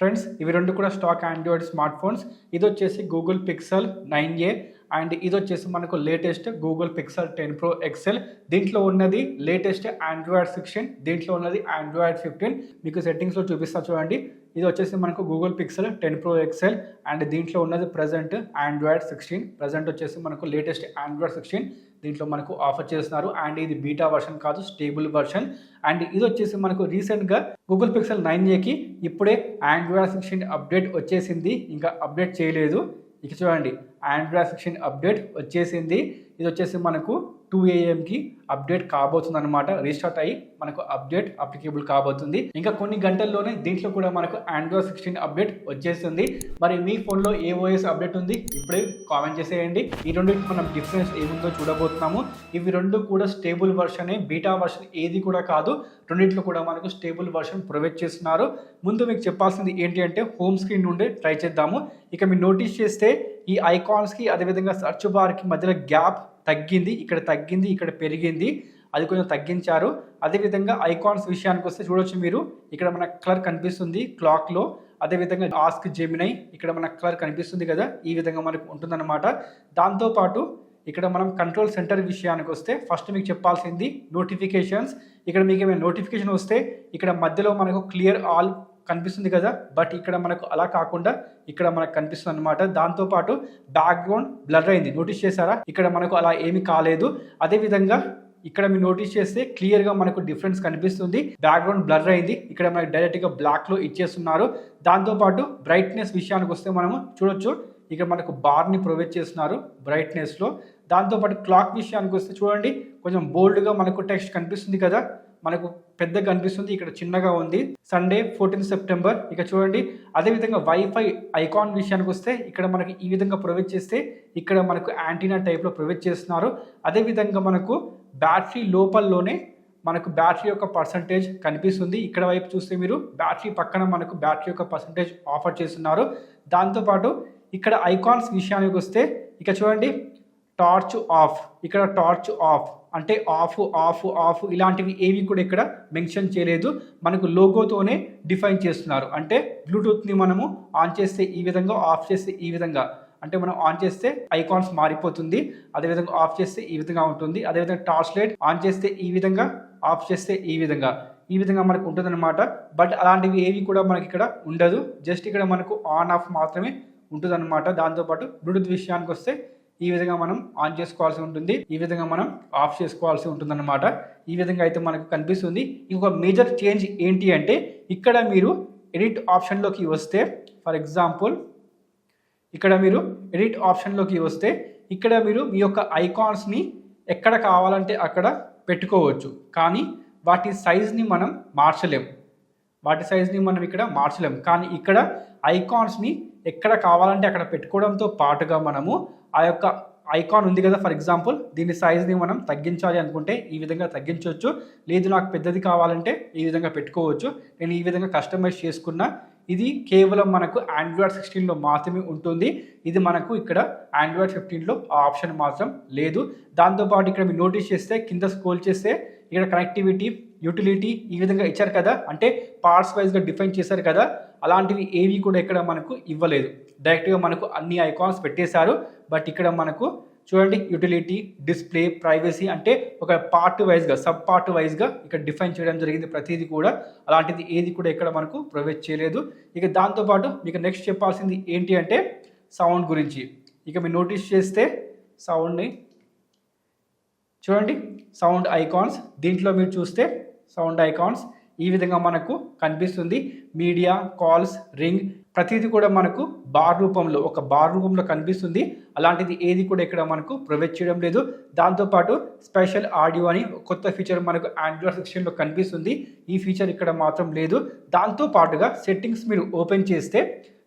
Friends ఇవి రెండు కూడా స్టాక్ ఆండ్రాయిడ్ స్మార్ట్ ఫోన్స్. ఇది వచ్చేసి గూగుల్ పిక్సెల్ 9a అండ్ ఇది వచ్చేసి మనకు latest Google pixel 10 Pro XL. దీంట్లో ఉన్నది లేటెస్ట్ ఆండ్రాయిడ్ 16, దీంట్లో ఉన్నది ఆండ్రాయిడ్ 15. మీకు సెట్టింగ్స్లో చూపిస్తా చూడండి. ఇది వచ్చేసి మనకు Google pixel 10 Pro XL and దీంట్లో ఉన్నది ప్రజెంట్ ఆండ్రాయిడ్ 16. ప్రజెంట్ వచ్చేసి మనకు లేటెస్ట్ ఆండ్రాయిడ్ 16 దీంట్లో మనకు ఆఫర్ చేస్తున్నారు. అండ్ ఇది బీటా వర్షన్ కాదు, స్టేబుల్ వర్షన్. అండ్ ఇది వచ్చేసి మనకు రీసెంట్గా గూగుల్ పిక్సెల్ 9aకి ఇప్పుడే ఆండ్రాయిడ్ 16 అప్డేట్ వచ్చేసింది, ఇంకా అప్డేట్ చేయలేదు. ఇక చూడండి, ఆండ్రాయిడ్ 16 అప్డేట్ వచ్చేసింది. ఇది వచ్చేసి మనకు 2 AM అప్డేట్ కాబోతుంది అనమాట. రీస్టార్ట్ అయ్యి మనకు అప్డేట్ అప్లికేబుల్ కాబోతుంది. ఇంకా కొన్ని గంటల్లోనే దీంట్లో కూడా మనకు ఆండ్రాయిడ్ 16 అప్డేట్ వచ్చేస్తుంది. మరి మీ ఫోన్లో ఏ ఓఎస్ అప్డేట్ ఉంది ఇప్పుడే కామెంట్ చేసేయండి. ఈ రెండింటి మనం డిఫరెన్స్ ఏముందో చూడబోతున్నాము. ఇవి రెండు కూడా స్టేబుల్ వర్షనే, బీటా వర్షన్ ఏది కూడా కాదు. రెండింటిలో కూడా మనకు స్టేబుల్ వర్షన్ ప్రొవైడ్ చేస్తున్నారు. ముందు మీకు చెప్పాల్సింది ఏంటి అంటే హోమ్ స్క్రీన్ నుండి ట్రై చేద్దాము. ఇక మీరు నోటీస్ చేస్తే ఈ ఐకాన్స్కి అదేవిధంగా సర్చ్ బార్కి మధ్యలో గ్యాప్ తగ్గింది, ఇక్కడ తగ్గింది, ఇక్కడ పెరిగింది, అది కొంచెం తగ్గించారు. అదేవిధంగా ఐకాన్స్ విషయానికి వస్తే చూడొచ్చు మీరు, ఇక్కడ మన కలర్ కనిపిస్తుంది క్లాక్లో. అదేవిధంగా ఆస్క్ జెమినై ఇక్కడ మన కలర్ కనిపిస్తుంది కదా, ఈ విధంగా మనకు ఉంటుందన్నమాట. దాంతోపాటు ఇక్కడ మనం కంట్రోల్ సెంటర్ విషయానికి వస్తే ఫస్ట్ మీకు చెప్పాల్సింది నోటిఫికేషన్స్. ఇక్కడ మీకు ఏమైనా నోటిఫికేషన్ వస్తే ఇక్కడ మధ్యలో మనకు క్లియర్ ఆల్ కనిపిస్తుంది కదా, బట్ ఇక్కడ మనకు అలా కాకుండా ఇక్కడ మనకు కనిపిస్తుంది అనమాట. దాంతోపాటు బ్యాక్గ్రౌండ్ బ్లర్ అయింది, నోటీస్ చేశారా? ఇక్కడ మనకు అలా ఏమీ కాలేదు. అదేవిధంగా ఇక్కడ మీరు నోటీస్ చేస్తే క్లియర్గా మనకు డిఫరెన్స్ కనిపిస్తుంది. బ్యాక్గ్రౌండ్ బ్లర్ అయింది, ఇక్కడ మనకు డైరెక్ట్గా బ్లాక్లో ఇచ్చేస్తున్నారు. దాంతోపాటు బ్రైట్నెస్ విషయానికి వస్తే మనము చూడొచ్చు, ఇక్కడ మనకు బార్ని ప్రొవైడ్ చేస్తున్నారు బ్రైట్నెస్లో. దాంతోపాటు క్లాక్ విషయానికి వస్తే చూడండి, కొంచెం బోల్డ్గా మనకు టెక్స్ట్ కనిపిస్తుంది కదా, మనకు పెద్దగా కనిపిస్తుంది, ఇక్కడ చిన్నగా ఉంది. Sunday 14 September. ఇక చూడండి, అదేవిధంగా వైఫై ఐకాన్ విషయానికి వస్తే ఇక్కడ మనకి ఈ విధంగా ప్రొవైడ్ చేస్తే ఇక్కడ మనకు యాంటీనా టైప్లో ప్రొవైడ్ చేస్తున్నారు. అదేవిధంగా మనకు బ్యాటరీ లోపల్లోనే మనకు బ్యాటరీ యొక్క పర్సంటేజ్ కనిపిస్తుంది. ఇక్కడ వైపు చూస్తే మీరు బ్యాటరీ పక్కన మనకు బ్యాటరీ యొక్క పర్సంటేజ్ ఆఫర్ చేస్తున్నారు. దాంతోపాటు ఇక్కడ ఐకాన్స్ విషయానికి వస్తే ఇక చూడండి, టార్చ్ ఆఫ్, ఇక్కడ టార్చ్ ఆఫ్ అంటే ఆఫ్ ఆఫ్ ఆఫ్ ఇలాంటివి ఏవి కూడా ఇక్కడ మెన్షన్ చేయలేదు, మనకు లోగోతోనే డిఫైన్ చేస్తున్నారు. అంటే బ్లూటూత్ని మనము ఆన్ చేస్తే ఈ విధంగా, ఆఫ్ చేస్తే ఈ విధంగా, అంటే మనం ఆన్ చేస్తే ఐకాన్స్ మారిపోతుంది, అదేవిధంగా ఆఫ్ చేస్తే ఈ విధంగా ఉంటుంది. అదేవిధంగా టార్చ్ లైట్ ఆన్ చేస్తే ఈ విధంగా, ఆఫ్ చేస్తే ఈ విధంగా మనకు ఉంటుందన్నమాట. బట్ అలాంటివి ఏవి కూడా మనకి ఇక్కడ ఉండదు, జస్ట్ ఇక్కడ మనకు ఆన్ ఆఫ్ మాత్రమే ఉంటుందన్నమాట. దాంతోపాటు బ్లూటూత్ విషయానికి వస్తే ఈ విధంగా మనం ఆన్ చేసుకోవాల్సి ఉంటుంది, ఈ విధంగా మనం ఆఫ్ చేసుకోవాల్సి ఉంటుందన్నమాట. ఈ విధంగా అయితే మనకు కనిపిస్తుంది. ఇంకొక మేజర్ చేంజ్ ఏంటి అంటే ఇక్కడ మీరు ఎడిట్ ఆప్షన్లోకి వస్తే, ఫర్ ఎగ్జాంపుల్ ఇక్కడ మీరు ఎడిట్ ఆప్షన్లోకి వస్తే ఇక్కడ మీరు మీ యొక్క ఐకాన్స్ని ఎక్కడ కావాలంటే అక్కడ పెట్టుకోవచ్చు, కానీ వాటి సైజ్ని మనం మార్చలేం. కానీ ఇక్కడ ఐకాన్స్ని ఎక్కడ కావాలంటే అక్కడ పెట్టుకోవడంతో పాటుగా మనము ఆ యొక్క ఐకాన్ ఉంది కదా, ఫర్ ఎగ్జాంపుల్ దీని సైజ్ని మనం తగ్గించాలి అనుకుంటే ఈ విధంగా తగ్గించవచ్చు, లేదు నాకు పెద్దది కావాలంటే ఈ విధంగా పెట్టుకోవచ్చు. నేను ఈ విధంగా కస్టమైజ్ చేసుకున్న, ఇది కేవలం మనకు ఆండ్రాయిడ్ 16లో మాత్రమే ఉంటుంది. ఇది మనకు ఇక్కడ ఆండ్రాయిడ్ 15లో ఆ ఆప్షన్ మాత్రం లేదు. దాంతోపాటు ఇక్కడ మీరు నోటీస్ చేస్తే కింద స్క్రోల్ చేస్తే ఇక్కడ కనెక్టివిటీ, యూటిలిటీ ఈ విధంగా ఇచ్చారు కదా, అంటే పార్ట్స్ వైజ్గా డిఫైన్ చేశారు కదా, అలాంటివి ఏవి కూడా ఇక్కడ మనకు ఇవ్వలేదు. డైరెక్ట్గా మనకు అన్ని ఐకాన్స్ పెట్టేశారు. బట్ ఇక్కడ మనకు చూడండి, యూటిలిటీ, డిస్ప్లే, ప్రైవసీ అంటే ఒక పార్ట్ వైజ్గా, సబ్ పార్ట్ వైజ్గా ఇక్కడ డిఫైన్ చేయడం జరిగింది ప్రతిదీ కూడా. అలాంటిది ఏది కూడా ఇక్కడ మనకు ప్రొవైడ్ చేయలేదు. ఇక దాంతోపాటు మీకు నెక్స్ట్ చెప్పాల్సింది ఏంటి అంటే సౌండ్ గురించి. ఇక మీరు నోటీస్ చేస్తే సౌండ్ని చూడండి, సౌండ్ ఐకాన్స్, దీంట్లో మీరు చూస్తే సౌండ్ ఐకాన్స్ ఈ విధంగా మనకు కనిపిస్తుంది. మీడియా, కాల్స్, రింగ్ ప్రతిదీ కూడా మనకు ఒక బార్ రూపంలో కనిపిస్తుంది. అలాంటిది ఏది కూడా ఇక్కడ మనకు ప్రొవైడ్ చేయడం లేదు. దాంతోపాటు స్పెషల్ ఆడియో అని కొత్త ఫీచర్ మనకు ఆండ్రాయిడ్ 16లో కనిపిస్తుంది, ఈ ఫీచర్ ఇక్కడ మాత్రం లేదు. దాంతోపాటుగా సెట్టింగ్స్ మీరు ఓపెన్ చేస్తే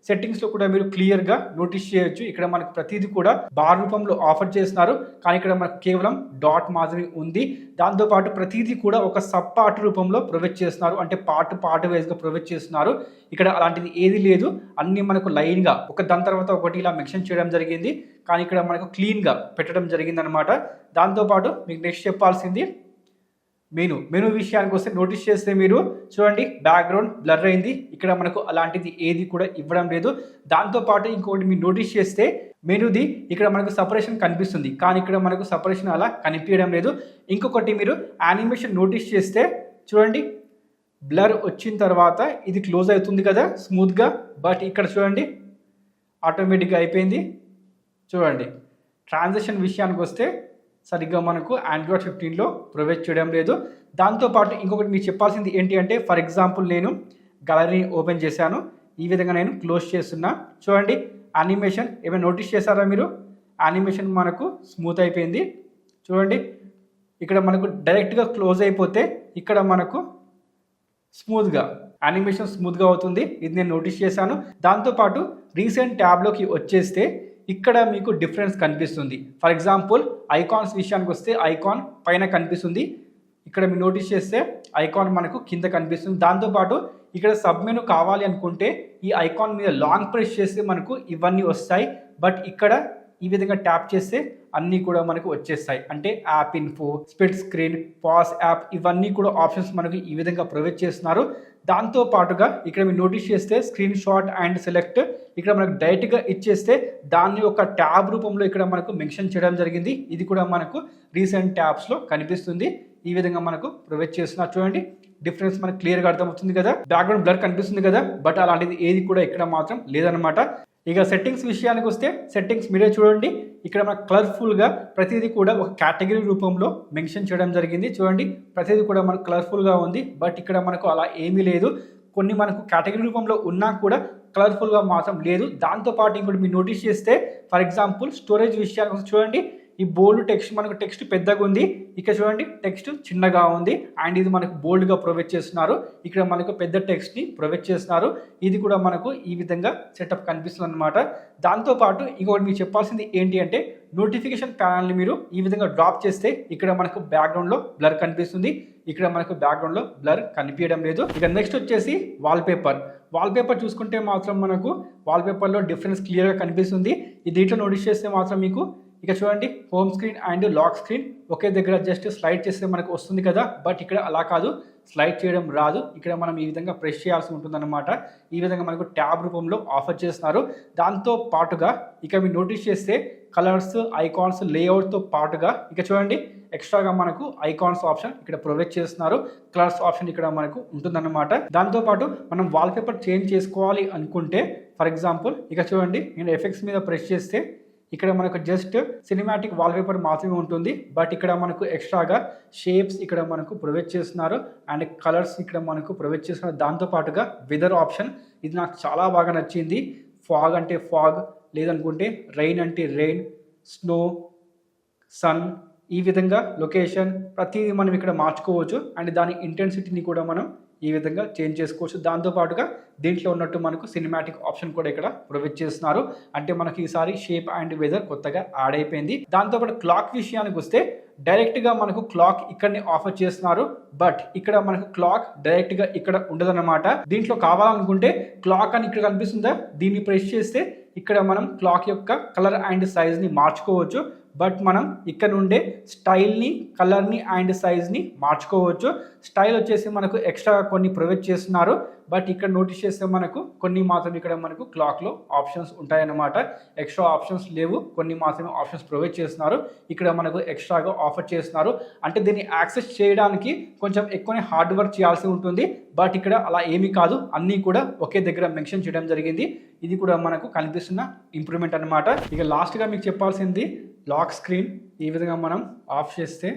సెట్టింగ్స్లో కూడా మీరు క్లియర్గా నోటీస్ చేయొచ్చు, ఇక్కడ మనకు ప్రతిదీ కూడా బార్ రూపంలో ఆఫర్ చేస్తున్నారు, కానీ ఇక్కడ మనకు కేవలం డాట్ మాత్రమే ఉంది. దాంతోపాటు ప్రతిదీ కూడా ఒక సబ్ పార్ట్ రూపంలో ప్రొవైడ్ చేస్తున్నారు, అంటే పార్ట్ వైజ్గా ప్రొవైడ్ చేస్తున్నారు. ఇక్కడ అలాంటిది ఏది లేదు, అన్ని మనకు లైన్గా ఒక దాని తర్వాత ఒకటి ఇలా మెన్షన్ చేయడం జరిగింది, కానీ ఇక్కడ మనకు క్లీన్గా పెట్టడం జరిగింది అనమాట. దాంతోపాటు మీకు నెక్స్ట్ చెప్పాల్సింది మెను విషయానికి వస్తే నోటీస్ చేస్తే మీరు చూడండి బ్యాక్గ్రౌండ్ బ్లర్ అయింది. ఇక్కడ మనకు అలాంటిది ఏది కూడా ఇవ్వడం లేదు. దాంతోపాటు ఇంకొకటి మీరు నోటీస్ చేస్తే మెనుది ఇక్కడ మనకు సపరేషన్ కనిపిస్తుంది, కానీ ఇక్కడ మనకు సపరేషన్ అలా కనిపించడం లేదు. ఇంకొకటి మీరు యానిమేషన్ నోటీస్ చేస్తే చూడండి బ్లర్ వచ్చిన తర్వాత ఇది క్లోజ్ అవుతుంది కదా స్మూత్గా, బట్ ఇక్కడ చూడండి ఆటోమేటిక్గా అయిపోయింది. చూడండి ట్రాన్సాక్షన్ విషయానికి వస్తే సరిగ్గా మనకు ఆండ్రాయిడ్ 15లో ప్రొవైడ్ చేయడం లేదు. దాంతోపాటు ఇంకొకటి మీకు చెప్పాల్సింది ఏంటి అంటే, ఫర్ ఎగ్జాంపుల్ నేను గ్యాలరీని ఓపెన్ చేశాను, ఈ విధంగా నేను క్లోజ్ చేస్తున్నా. చూడండి యానిమేషన్ ఏమైనా నోటీస్ చేశారా మీరు? యానిమేషన్ మనకు స్మూత్ అయిపోయింది. చూడండి ఇక్కడ మనకు డైరెక్ట్గా క్లోజ్ అయిపోతే ఇక్కడ మనకు స్మూత్గా యానిమేషన్ స్మూత్గా అవుతుంది. ఇది నేను నోటీస్ చేశాను. దాంతోపాటు రీసెంట్ ట్యాబ్లోకి వచ్చేస్తే ఇక్కడ మీకు డిఫరెన్స్ కనిపిస్తుంది. ఫర్ ఎగ్జాంపుల్ ఐకాన్స్ విషయానికి వస్తే ఐకాన్ పైన కనిపిస్తుంది, ఇక్కడ మీరు నోటీస్ చేస్తే ఐకాన్ మనకు కింద కనిపిస్తుంది. దాంతోపాటు ఇక్కడ సబ్ మెను కావాలి అనుకుంటే ఈ ఐకాన్ మీద లాంగ్ ప్రెస్ చేస్తే మనకు ఇవన్నీ వస్తాయి, బట్ ఇక్కడ ఈ విధంగా ట్యాప్ చేస్తే అన్నీ కూడా మనకు వచ్చేస్తాయి. అంటే app info, split screen, pass app ఇవన్నీ కూడా ఆప్షన్స్ మనకు ఈ విధంగా ప్రొవైడ్ చేస్తున్నారు. దాంతో పాటుగా ఇక్కడ మీరు నోటీస్ చేస్తే స్క్రీన్ షాట్ అండ్ సెలెక్ట్ ఇక్కడ మనకు డైరెక్ట్గా ఇచ్చేస్తే దాన్ని ఒక ట్యాబ్ రూపంలో ఇక్కడ మనకు మెన్షన్ చేయడం జరిగింది. ఇది కూడా మనకు రీసెంట్ ట్యాబ్స్లో కనిపిస్తుంది. ఈ విధంగా మనకు ప్రొవైడ్ చేస్తున్నారు. చూడండి డిఫరెన్స్ మనకు క్లియర్గా అర్థమవుతుంది కదా. బ్యాక్గ్రౌండ్ బ్లర్ కనిపిస్తుంది కదా, బట్ అలాంటిది ఏది కూడా ఇక్కడ మాత్రం లేదనమాట. ఇక సెట్టింగ్స్ విషయానికి వస్తే సెట్టింగ్స్ మీరే చూడండి, ఇక్కడ మనకు కలర్ఫుల్గా ప్రతిదీ కూడా ఒక కేటగిరీ రూపంలో మెన్షన్ చేయడం జరిగింది. చూడండి ప్రతిదీ కూడా మనకు కలర్ఫుల్గా ఉంది, బట్ ఇక్కడ మనకు అలా ఏమీ లేదు. కొన్ని మనకు కేటగిరీ రూపంలో ఉన్నా కూడా కలర్ఫుల్గా మాత్రం లేదు. దాంతోపాటు ఇంకోటి మీరు నోటీస్ చేస్తే ఫర్ ఎగ్జాంపుల్ స్టోరేజ్ విషయానికి చూడండి, ఈ బోల్డ్ టెక్స్ట్ మనకు టెక్స్ట్ పెద్దగా ఉంది, ఇక్కడ చూడండి టెక్స్ట్ చిన్నగా ఉంది. అండ్ ఇది మనకు బోల్డ్గా ప్రొవైడ్ చేస్తున్నారు, ఇక్కడ మనకు పెద్ద టెక్స్ట్ని ప్రొవైడ్ చేస్తున్నారు. ఇది కూడా మనకు ఈ విధంగా సెటప్ కనిపిస్తుంది అనమాట. దాంతోపాటు ఇంకొకటి మీకు చెప్పాల్సింది ఏంటి అంటే, నోటిఫికేషన్ ప్యానల్ని మీరు ఈ విధంగా డ్రాప్ చేస్తే ఇక్కడ మనకు బ్యాక్గ్రౌండ్లో బ్లర్ కనిపిస్తుంది, ఇక్కడ మనకు బ్యాక్గ్రౌండ్లో బ్లర్ కనిపించడం లేదు. ఇక నెక్స్ట్ వచ్చేసి వాల్పేపర్ చూసుకుంటే మాత్రం మనకు వాల్పేపర్లో డిఫరెన్స్ క్లియర్గా కనిపిస్తుంది. ఈ దీంట్లో నోటీస్ చేస్తే మాత్రం మీకు ఇక చూడండి home screen and lock screen ఒకే దగ్గర జస్ట్ స్లైడ్ చేస్తే మనకు వస్తుంది కదా, బట్ ఇక్కడ అలా కాదు, స్లైడ్ చేయడం రాదు. ఇక్కడ మనం ఈ విధంగా ప్రెస్ చేయాల్సి ఉంటుందన్నమాట. ఈ విధంగా మనకు ట్యాబ్ రూపంలో ఆఫర్ చేస్తున్నారు. దాంతో పాటుగా ఇక మీరు నోటీస్ చేస్తే కలర్స్, ఐకాన్స్, లేఅవుట్తో పాటుగా ఇక చూడండి ఎక్స్ట్రాగా మనకు ఐకాన్స్ ఆప్షన్ ఇక్కడ ప్రొవైడ్ చేస్తున్నారు, కలర్స్ ఆప్షన్ ఇక్కడ మనకు ఉంటుందన్నమాట. దాంతోపాటు మనం వాల్పేపర్ చేంజ్ చేసుకోవాలి అనుకుంటే ఫర్ ఎగ్జాంపుల్ ఇక చూడండి నేను ఎఫెక్ట్స్ మీద ప్రెస్ చేస్తే ఇక్కడ మనకు జస్ట్ సినిమాటిక్ వాల్పేపర్ మాత్రమే ఉంటుంది, బట్ ఇక్కడ మనకు ఎక్స్ట్రాగా షేప్స్ ఇక్కడ మనకు ప్రొవైడ్ చేస్తున్నారు అండ్ కలర్స్ ఇక్కడ మనకు ప్రొవైడ్ చేస్తున్నారు. దాంతోపాటుగా వెదర్ ఆప్షన్ ఇది నాకు చాలా బాగా నచ్చింది. ఫాగ్ అంటే ఫాగ్, లేదనుకుంటే రెయిన్ అంటే రెయిన్, స్నో, సన్, ఈ విధంగా లొకేషన్ ప్రతిదీ మనం ఇక్కడ మార్చుకోవచ్చు అండ్ దాని ఇంటెన్సిటీని కూడా మనం ఈ విధంగా చేంజ్ చేసుకోవచ్చు. దాంతోపాటుగా దీంట్లో ఉన్నట్టు మనకు సినిమాటిక్ ఆప్షన్ కూడా ఇక్కడ ప్రొవైడ్ చేస్తున్నారు. అంటే మనకి ఈసారి షేప్ అండ్ వెదర్ కొత్తగా యాడ్ అయిపోయింది. దాంతోపాటు క్లాక్ విషయానికి వస్తే డైరెక్ట్గా మనకు క్లాక్ ఇక్కడనే ఆఫర్ చేస్తున్నారు, బట్ ఇక్కడ మనకు క్లాక్ డైరెక్ట్గా ఇక్కడ ఉండదన్నమాట. దీంట్లో కావాలనుకుంటే క్లాక్ అని ఇక్కడ కనిపిస్తుందా, దీన్ని ప్రెస్ చేస్తే ఇక్కడ మనం క్లాక్ యొక్క కలర్ అండ్ సైజ్ని మార్చుకోవచ్చు, బట్ మనం ఇక్కడ నుండే స్టైల్ని, కలర్ని అండ్ సైజ్ని మార్చుకోవచ్చు. స్టైల్ వచ్చేసి మనకు ఎక్స్ట్రా కొన్ని ప్రొవైడ్ చేస్తున్నారు, బట్ ఇక్కడ నోటీస్ చేస్తే మనకు కొన్ని మాత్రం ఇక్కడ మనకు క్లాక్లో ఆప్షన్స్ ఉంటాయన్నమాట. ఎక్స్ట్రా ఆప్షన్స్ లేవు, కొన్ని మాత్రమే ఆప్షన్స్ ప్రొవైడ్ చేస్తున్నారు. ఇక్కడ మనకు ఎక్స్ట్రాగా ఆఫర్ చేస్తున్నారు. అంటే దీన్ని యాక్సెస్ చేయడానికి కొంచెం ఎక్కువనే హార్డ్ వర్క్ చేయాల్సి ఉంటుంది, బట్ ఇక్కడ అలా ఏమీ కాదు, అన్నీ కూడా ఒకే దగ్గర మెన్షన్ చేయడం జరిగింది. ఇది కూడా మనకు కనిపిస్తున్న ఇంప్రూవ్మెంట్ అనమాట. ఇక లాస్ట్గా మీకు చెప్పాల్సింది లాక్ స్క్రీన్ ఈ విధంగా మనం ఆఫ్ చేస్తే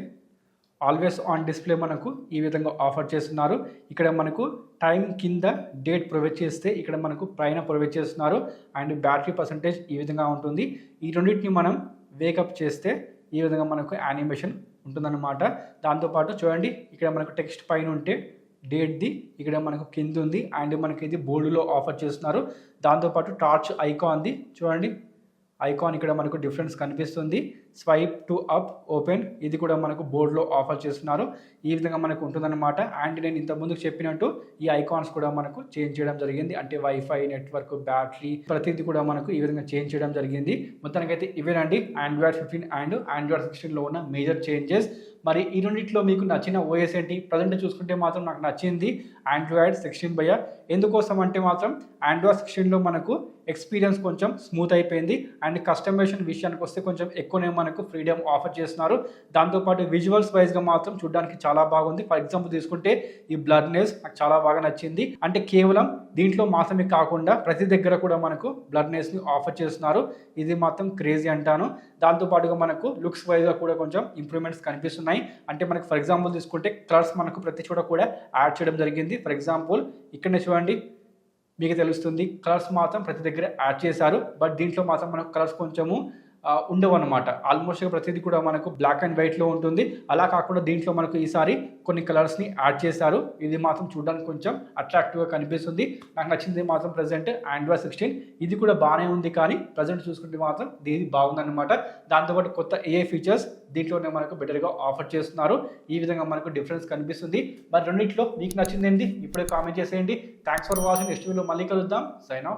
ఆల్వేస్ ఆన్ డిస్ప్లే మనకు ఈ విధంగా ఆఫర్ చేస్తున్నారు. ఇక్కడ మనకు టైం కింద డేట్ ప్రొవైడ్ చేస్తే ఇక్కడ మనకు పైన ప్రొవైడ్ చేస్తున్నారు అండ్ బ్యాటరీ పర్సంటేజ్ ఈ విధంగా ఉంటుంది. ఈ రెండింటిని మనం వేకప్ చేస్తే ఈ విధంగా మనకు యానిమేషన్ ఉంటుందన్నమాట. దాంతోపాటు చూడండి ఇక్కడ మనకు టెక్స్ట్ పైన ఉంటే డేట్ది ఇక్కడ మనకు కింద ఉంది అండ్ మనకి ఇది బోర్డులో ఆఫర్ చేస్తున్నారు. దాంతోపాటు టార్చ్ ఐకాన్ది చూడండి, ఐకాన్ ఇక్కడ మనకు డిఫరెన్స్ కనిపిస్తుంది. స్వైప్ టు అప్ ఓపెన్, ఇది కూడా మనకు బోర్డులో ఆఫర్ చేస్తున్నారు. ఈ విధంగా మనకు ఉంటుందన్నమాట. అండ్ నేను ఇంత ముందుకు చెప్పినట్టు ఈ ఐకాన్స్ కూడా మనకు చేంజ్ చేయడం జరిగింది. అంటే వైఫై, నెట్వర్క్, బ్యాటరీ ప్రతిదీ కూడా మనకు ఈ విధంగా చేంజ్ చేయడం జరిగింది. మొత్తానికైతే ఇవేనండి ఆండ్రాయిడ్ 15 అండ్ ఆండ్రాయిడ్ 16లో ఉన్న మేజర్ చేంజెస్. మరి ఈ రెండింటిలో మీకు నచ్చిన ఓఎస్ ఏంటి? ప్రజెంట్ చూసుకుంటే మాత్రం నాకు నచ్చింది ఆండ్రాయిడ్ 16 భయ్య. ఎందుకోసం అంటే మాత్రం ఆండ్రాయిడ్ 16లో మనకు ఎక్స్పీరియన్స్ కొంచెం స్మూత్ అయిపోయింది. అండ్ కస్టమైజేషన్ విషయానికి వస్తే కొంచెం ఎక్కువనే మనకు ఫ్రీడమ్ ఆఫర్ చేస్తున్నారు. దాంతోపాటు విజువల్స్ వైజ్గా మాత్రం చూడడానికి చాలా బాగుంది. ఫర్ ఎగ్జాంపుల్ తీసుకుంటే ఈ బ్లర్నెస్ నాకు చాలా బాగా నచ్చింది. అంటే కేవలం దీంట్లో మాత్రమే కాకుండా ప్రతి దగ్గర కూడా మనకు బ్లర్నెస్ని ఆఫర్ చేస్తున్నారు. ఇది మాత్రం క్రేజీ అంటాను. దాంతోపాటుగా మనకు లుక్స్ వైజ్గా కూడా కొంచెం ఇంప్రూవ్మెంట్స్ కనిపిస్తున్నాయి. అంటే మనకు ఫర్ ఎగ్జాంపుల్ తీసుకుంటే కలర్స్ మనకు ప్రతి చోట కూడా యాడ్ చేయడం జరిగింది. ఫర్ ఎగ్జాంపుల్ ఇక్కడనే చూడండి, మీకు తెలుస్తుంది కలర్స్ మాత్రం ప్రతి దగ్గర యాడ్ చేశారు. బట్ దీంట్లో మాత్రం మనకు కలర్స్ కొంచెము ఉండవు అనమాట. ఆల్మోస్ట్ ప్రతిదీ కూడా మనకు బ్లాక్ అండ్ వైట్లో ఉంటుంది. అలా కాకుండా దీంట్లో మనకు ఈసారి కొన్ని కలర్స్ని యాడ్ చేశారు. ఇది మాత్రం చూడడానికి కొంచెం అట్రాక్టివ్గా కనిపిస్తుంది. నాకు నచ్చింది మాత్రం ప్రజెంట్ ఆండ్రాయిడ్ 16. ఇది కూడా బాగానే ఉంది, కానీ ప్రజెంట్ చూసుకుంటే మాత్రం దీని బాగుందన్నమాట. దాంతోపాటు కొత్త ఏఐ ఫీచర్స్ దీంట్లోనే మనకు బెటర్గా ఆఫర్ చేస్తున్నారు. ఈ విధంగా మనకు డిఫరెన్స్ కనిపిస్తుంది. మరి రెండింటిలో మీకు నచ్చింది ఏంటి? ఇప్పుడే కామెంట్ చేసేయండి. Thanks for watching. నెక్స్ట్ వీడియోలో మళ్ళీ కలుద్దాం. Sign of.